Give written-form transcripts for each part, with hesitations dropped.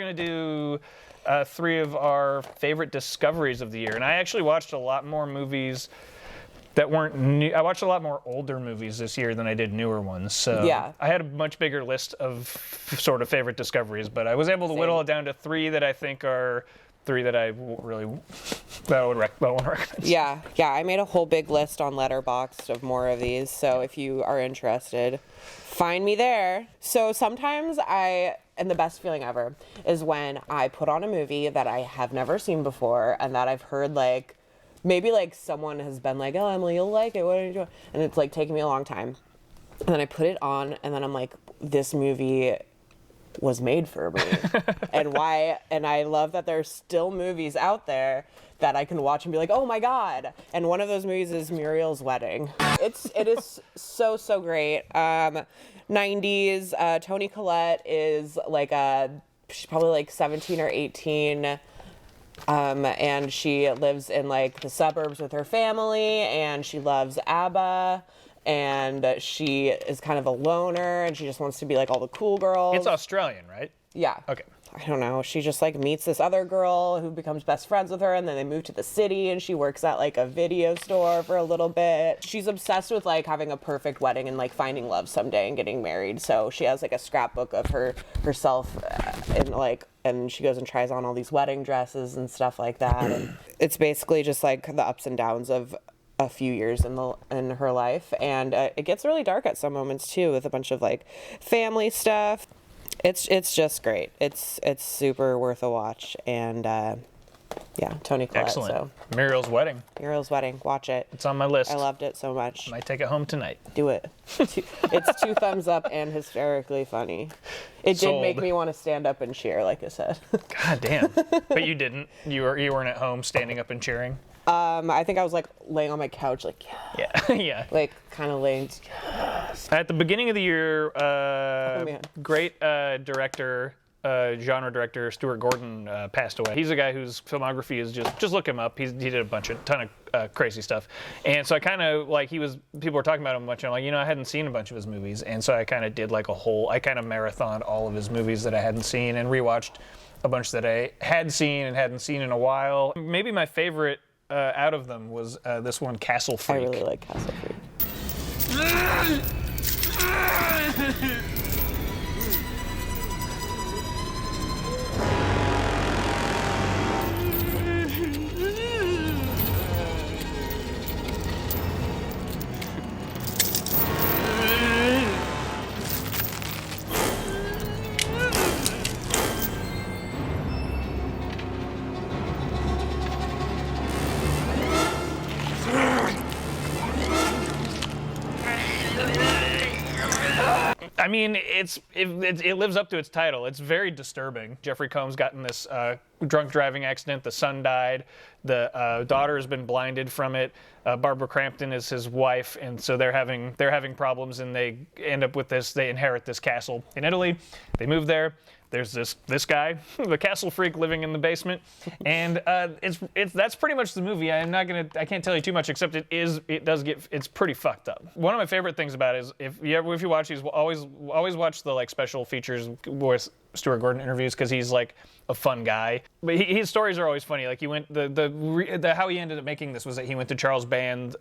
going to do 3 of our favorite discoveries of the year. And I actually watched a lot more movies that weren't new. I watched a lot more older movies this year than I did newer ones. So Yeah. I had a much bigger list of sort of favorite discoveries, but I was able to whittle it down to 3 that I think are 3 that I want to recommend. Yeah, I made a whole big list on Letterboxd of more of these, so if you are interested, find me there. So sometimes and the best feeling ever is when I put on a movie that I have never seen before and that I've heard like, maybe like someone has been like, oh, Emily, you'll like it, what are you doing? And it's like taking me a long time. And then I put it on and then I'm like, this movie was made for me. And I love that there's still movies out there that I can watch and be like, oh my God. And one of those movies is Muriel's Wedding. It is so great. 90s, Toni Collette is like she's probably like 17 or 18. And she lives in like the suburbs with her family and she loves ABBA. And she is kind of a loner and she just wants to be like all the cool girls. It's Australian, right? Yeah. Okay. I don't know. She just like meets this other girl who becomes best friends with her and then they move to the city and she works at like a video store for a little bit. She's obsessed with like having a perfect wedding and like finding love someday and getting married. So she has like a scrapbook of herself and she goes and tries on all these wedding dresses and stuff like that. And it's basically just like the ups and downs of a few years in her life, and it gets really dark at some moments too with a bunch of like family stuff. It's just great. It's super worth a watch, and yeah, Toni Collette. Excellent. So Muriel's Wedding. Muriel's Wedding. Watch it. It's on my list. I loved it so much. Might take it home tonight. Do it. It's 2 thumbs up and hysterically funny. It Sold. did make me want to stand up and cheer, like I said. God damn. But you didn't. You weren't at home standing up and cheering. I think I was like laying on my couch, like Yeah. Yeah. like kind of laying. At the beginning of the year, man. great director, genre director Stuart Gordon passed away. He's a guy whose filmography is just look him up. He did a ton of crazy stuff, and so I kind of like people were talking about him a bunch. And I'm like, I hadn't seen a bunch of his movies, and so I kind of did like I kind of marathoned all of his movies that I hadn't seen and rewatched a bunch that I had seen and hadn't seen in a while. Maybe my favorite out of them was this one, Castle Freak. I really like Castle Freak. I mean, it lives up to its title. It's very disturbing. Jeffrey Combs got in this drunk driving accident. The son died. The daughter has been blinded from it. Barbara Crampton is his wife, and so they're having problems. And they end up with this. They inherit this castle in Italy. They move there. There's this guy, the castle freak, living in the basement, and that's pretty much the movie. I can't tell you too much, except it's pretty fucked up. One of my favorite things about it is if you watch these, always watch the like special features with Stuart Gordon interviews, because he's like a fun guy. But his stories are always funny. Like he went how he ended up making this was that he went to Charles Band.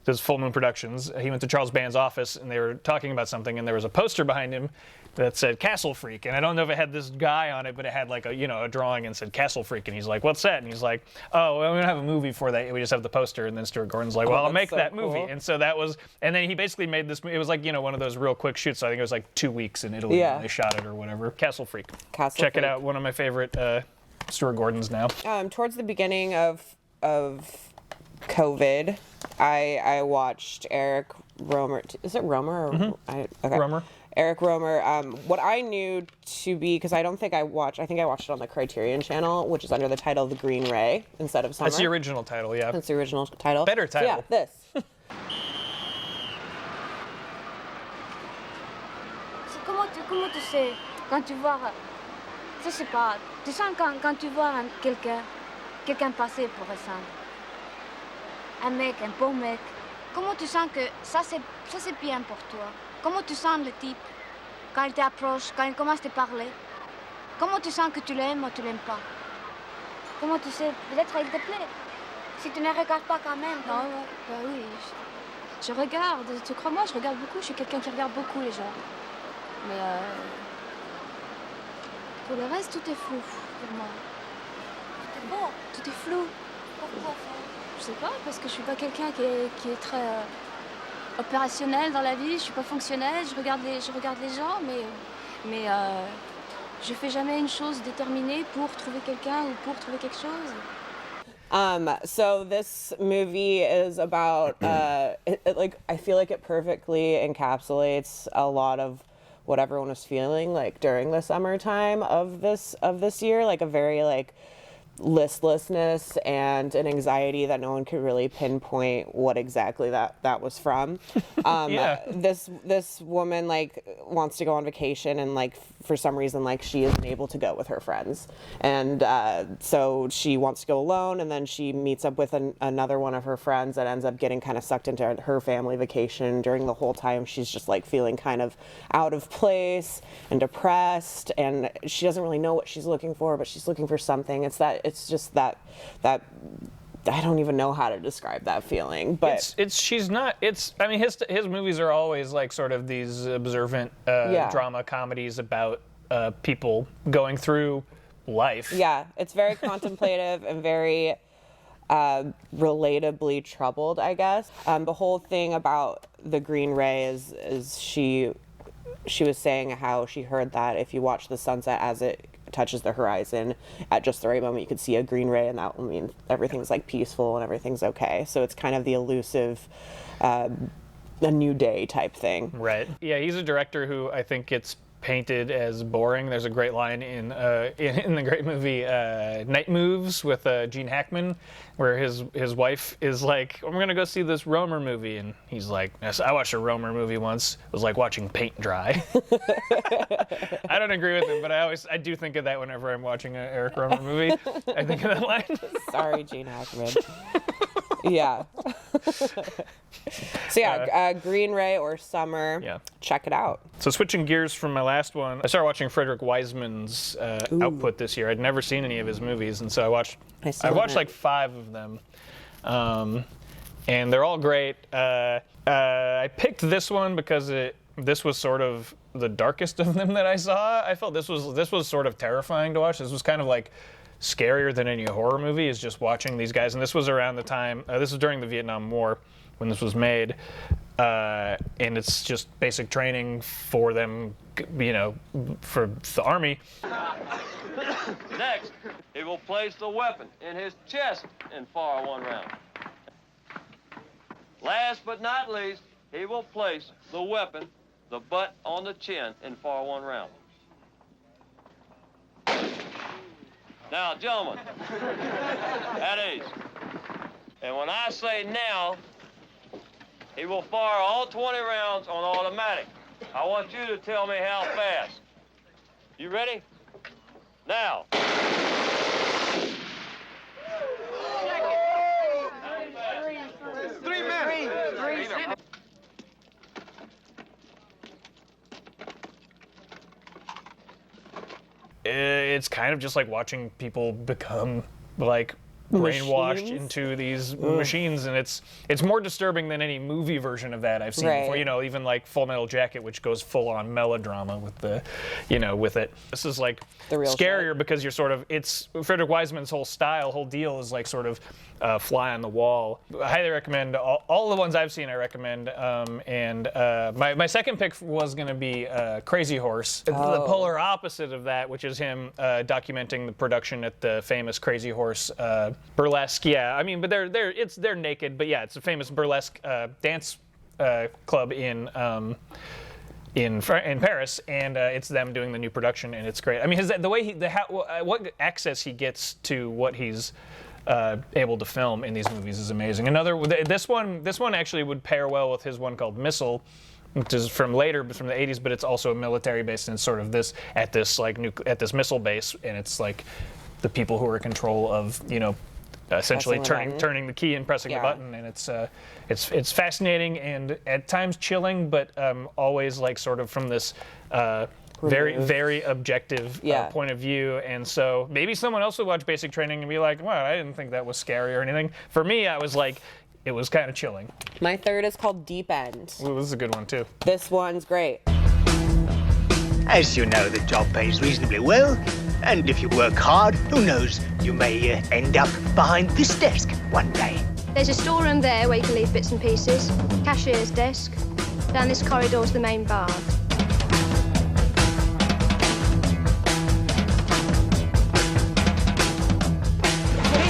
This Full Moon Productions. He went to Charles Band's office and they were talking about something, and there was a poster behind him that said Castle Freak, and I don't know if it had this guy on it, but it had like a drawing and said Castle Freak, and he's like, "What's that?" And he's like, "Oh, well, we don't have a movie for that. We just have the poster." And then Stuart Gordon's like, "Well, I'll make that movie." And so that was, and then he basically made this. It was like one of those real quick shoots. So I think it was like 2 weeks in Italy when they shot it or whatever. Castle Freak. Check it out. One of my favorite Stuart Gordons now. Towards the beginning of COVID, I watched Eric Romer. Is it Romer? Or, okay. Romer. Eric Romer. What I knew to be, because I think I watched it on the Criterion Channel, which is under the title The Green Ray instead of Summer. That's the original title, yeah. That's the original title. Better title. So, yeah, this. Comment tu sais quand tu vois, je sais pas, tu sens quand tu vois quelqu'un passer pour exemple, un mec, un beau mec, comment tu sens que ça c'est bien pour toi? Comment tu sens le type quand il t'approche, quand il commence à te parler? Comment tu sens que tu l'aimes ou tu l'aimes pas? Comment tu sais? Peut-être il te plaît. Si tu ne regardes pas quand même. Non, bah oui. Je regarde. Tu crois moi, je regarde beaucoup. Je suis quelqu'un qui regarde beaucoup les gens. Mais pour le reste, tout est flou pour moi. C'est beau. Tout est flou. Pourquoi ça? Je sais pas, parce que je suis pas quelqu'un qui est très opérationnel dans la vie. Je suis pas fonctionnelle. Je regarde les gens, mais je fais jamais une chose déterminée pour trouver quelqu'un ou pour trouver quelque chose. So this movie is about like I feel like it perfectly encapsulates a lot of what everyone was feeling like during the summertime of this year, like a very like listlessness and an anxiety that no one could really pinpoint what exactly that was from. Yeah. This woman like wants to go on vacation, and like for some reason like she isn't able to go with her friends, and so she wants to go alone, and then she meets up with another one of her friends that ends up getting kind of sucked into her family vacation. During the whole time she's just like feeling kind of out of place and depressed, and she doesn't really know what she's looking for, but she's looking for something. It's just that I don't even know how to describe that feeling, but I mean, his movies are always like sort of these observant drama comedies about people going through life. Yeah, it's very contemplative and very relatably troubled, I guess. The whole thing about the green ray is she was saying how she heard that if you watch the sunset as it touches the horizon at just the right moment, you could see a green ray, and that will mean everything's like peaceful and everything's okay. So it's kind of the elusive a new day type thing. Right. Yeah, he's a director who I think gets painted as boring. There's a great line in the great movie Night Moves with Gene Hackman, where his wife is like, "I'm gonna go see this Romer movie," and he's like, "Yes, I watched a Romer movie once. It was like watching paint dry." I don't agree with him, but I do think of that whenever I'm watching an Eric Romer movie. I think of that line. Sorry, Gene Hackman. Yeah. So yeah, Green Ray or Summer. Yeah. Check it out. So switching gears from my last one, I started watching Frederick Wiseman's output this year. I'd never seen any of his movies, and so I watched like 5 of them, and they're all great. I picked this one because this was sort of the darkest of them that I saw. I felt this was sort of terrifying to watch. This was kind of like scarier than any horror movie, is just watching these guys. And this was around the time, this was during the Vietnam War when this was made. And it's just basic training for them, you know, for the army. Next, he will place the weapon in his chest and fire 1 round. Last but not least, he will place the weapon, the butt on the chin, and fire 1 round. Now, gentlemen, at ease. And when I say now, he will fire all 20 rounds on automatic. I want you to tell me how fast. You ready? Now. Three minutes. It's kind of just like watching people become like brainwashed Machines? into these machines, and it's more disturbing than any movie version of that I've seen Right. before. You know, even like Full Metal Jacket, which goes full on melodrama with the, you know, with it. This is like The real scarier shit. because you're sort of, it's Frederick Wiseman's whole deal is like sort of fly on the wall. I highly recommend all the ones I've seen. I recommend, and my second pick was going to be Crazy Horse, the polar opposite of that, which is him documenting the production at the famous Crazy Horse burlesque. Yeah, I mean, but they're naked, but yeah, it's a famous burlesque dance club in Paris, and it's them doing the new production, and it's great. I mean, the way what access he gets to what he's able to film in these movies is amazing. This one actually would pair well with his one called Missile, which is from the 80s, but it's also a military base, and it's sort of this missile base, and it's like the people who are in control of, you know, essentially turning the key and pressing the button, and it's fascinating and at times chilling, but always like sort of from this very, removed. very objective Yeah. point of view. And so maybe someone else would watch Basic Training and be like, wow, I didn't think that was scary or anything. For me, I was like, it was kind of chilling. My third is called Deep End. Ooh, this is a good one, too. This one's great. As you know, the job pays reasonably well, and if you work hard, who knows, you may end up behind this desk one day. There's a storeroom there where you can leave bits and pieces. Cashier's desk. Down this corridor's the main bar.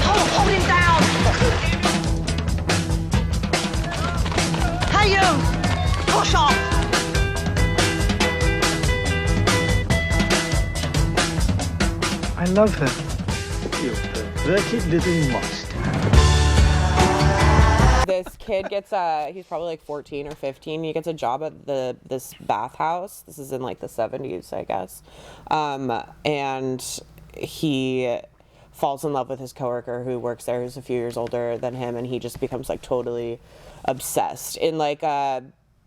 Hold him down! Hey you! Push off! I love her. You perverted little monster. This kid gets he's probably like 14 or 15. He gets a job at this bathhouse. This is in like the 70s, I guess. And he falls in love with his coworker who works there, who's a few years older than him, and he just becomes like totally obsessed. In like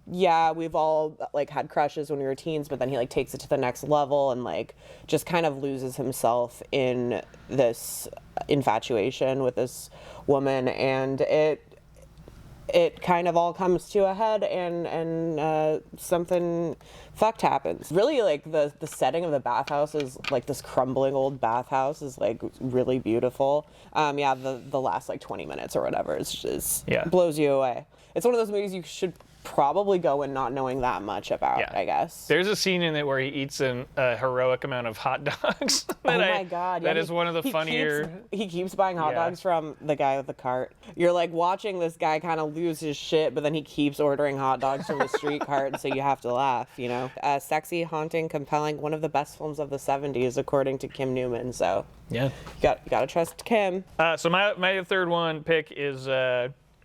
yeah, we've all like had crushes when we were teens, but then he like takes it to the next level and like just kind of loses himself in this infatuation with this woman, and it kind of all comes to a head, and something fucked happens. Really, like the setting of the bathhouse is like this crumbling old bathhouse is like really beautiful. Yeah, the last like 20 minutes or whatever is just blows you away. It's one of those movies you should probably go in not knowing that much about, I guess. There's a scene in it where he eats a heroic amount of hot dogs. Oh my God. That is one of the funnier. He keeps buying hot dogs from the guy with the cart. You're like watching this guy kind of lose his shit, but then he keeps ordering hot dogs from the street cart, and so you have to laugh, you know? Sexy, haunting, compelling, one of the best films of the 70s, according to Kim Newman, so. Yeah. You gotta trust Kim. So my third one pick is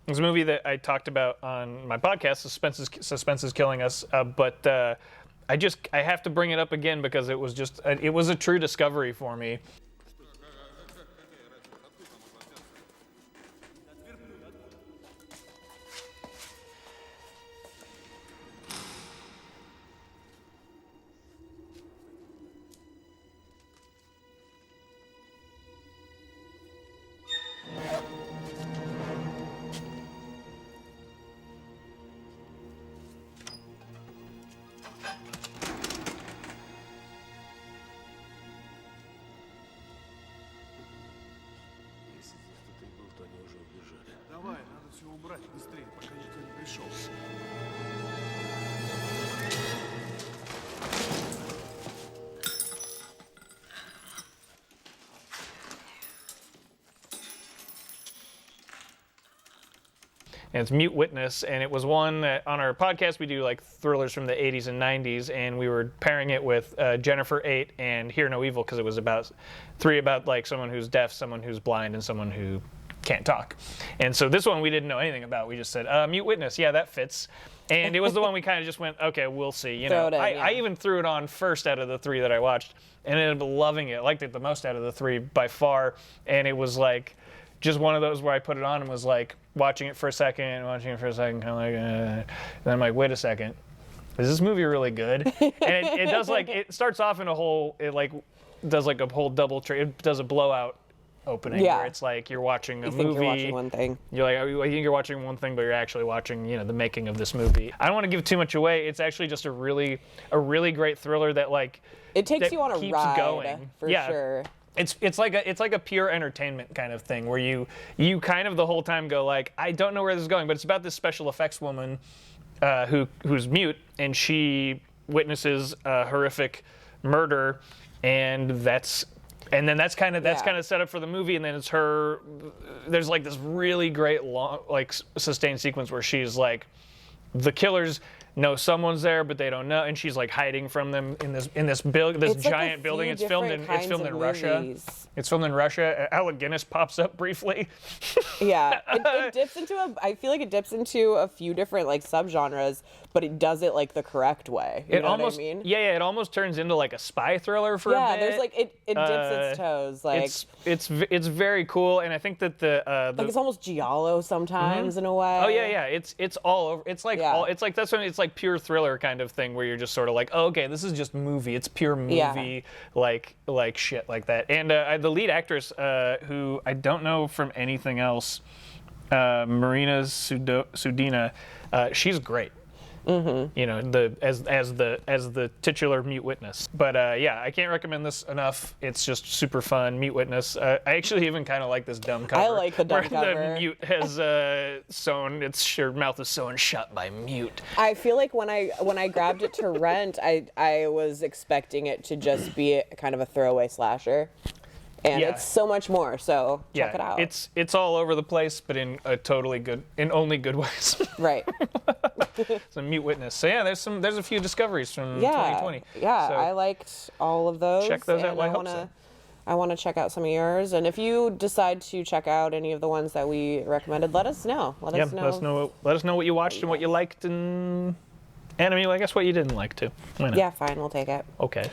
it's a movie that I talked about on my podcast, Suspense is Killing Us, but I have to bring it up again because it was a true discovery for me. Давай, надо все убрать быстрее, пока никто не пришел. And it's Mute Witness, and it was one that on our podcast we do like thrillers from the 80s and 90s, and we were pairing it with Jennifer 8 and Hear No Evil because it was about like someone who's deaf, someone who's blind, and someone who can't talk. And so this one we didn't know anything about. We just said, Mute Witness, yeah, that fits. And it was the one we kind of just went, okay, we'll see. You know, I even threw it on first out of the three that I watched, and ended up loving it. I liked it the most out of the three by far, and it was like just one of those where I put it on and was like watching it for a second, kind of like, and then I'm like, wait a second, is this movie really good? And it does like, it starts off in a whole, it like does like a whole double it does a blowout opening where it's like you're watching a movie. You're watching one thing. You're like, I think you're watching one thing, but you're actually watching, you know, the making of this movie. I don't want to give too much away. It's actually just a really great thriller that like it takes that you on a keeps ride going. for sure. It's like a pure entertainment kind of thing where you kind of the whole time go like, I don't know where this is going, but it's about this special effects woman who's mute, and she witnesses a horrific murder, and that's kind of set up for the movie, and then it's her. There's like this really great long, like sustained sequence where she's like, the killers know someone's there, but they don't know, and she's like hiding from them in this giant building. It's filmed in Russia. It's filmed in Russia. Alec Guinness pops up briefly. Yeah, it dips into I feel like it dips into a few different like subgenres, but it does it like the correct way. You know what I mean? Yeah, it almost turns into like a spy thriller for a bit. Yeah, there's like it dips its toes. Like it's very cool, and I think that like it's almost giallo sometimes in a way. Oh yeah, it's all over. It's like it's like that's when it's like pure thriller kind of thing where you're just sort of like, oh, okay, this is just movie. It's pure movie, like shit like that. And the lead actress, who I don't know from anything else, Marina Sudina, she's great. Mm-hmm. You know, as the titular mute witness. But yeah, I can't recommend this enough. It's just super fun. Mute witness. I actually even kind of like this dumb cover. I like the dumb where cover. the mute has her mouth is sewn shut by mute. I feel like when I grabbed it to rent, I was expecting it to just be kind of a throwaway slasher. And it's so much more, so check it out. It's all over the place, but in only good ways. Right. It's a mute witness. So yeah, there's a few discoveries from 2020. Yeah, so I liked all of those. check those out. And I want to check out some of yours. And if you decide to check out any of the ones that we recommended, let us know. Let us know what you watched and what you liked, and I mean, I guess what you didn't like too. Why not? Yeah, fine, we'll take it. Okay.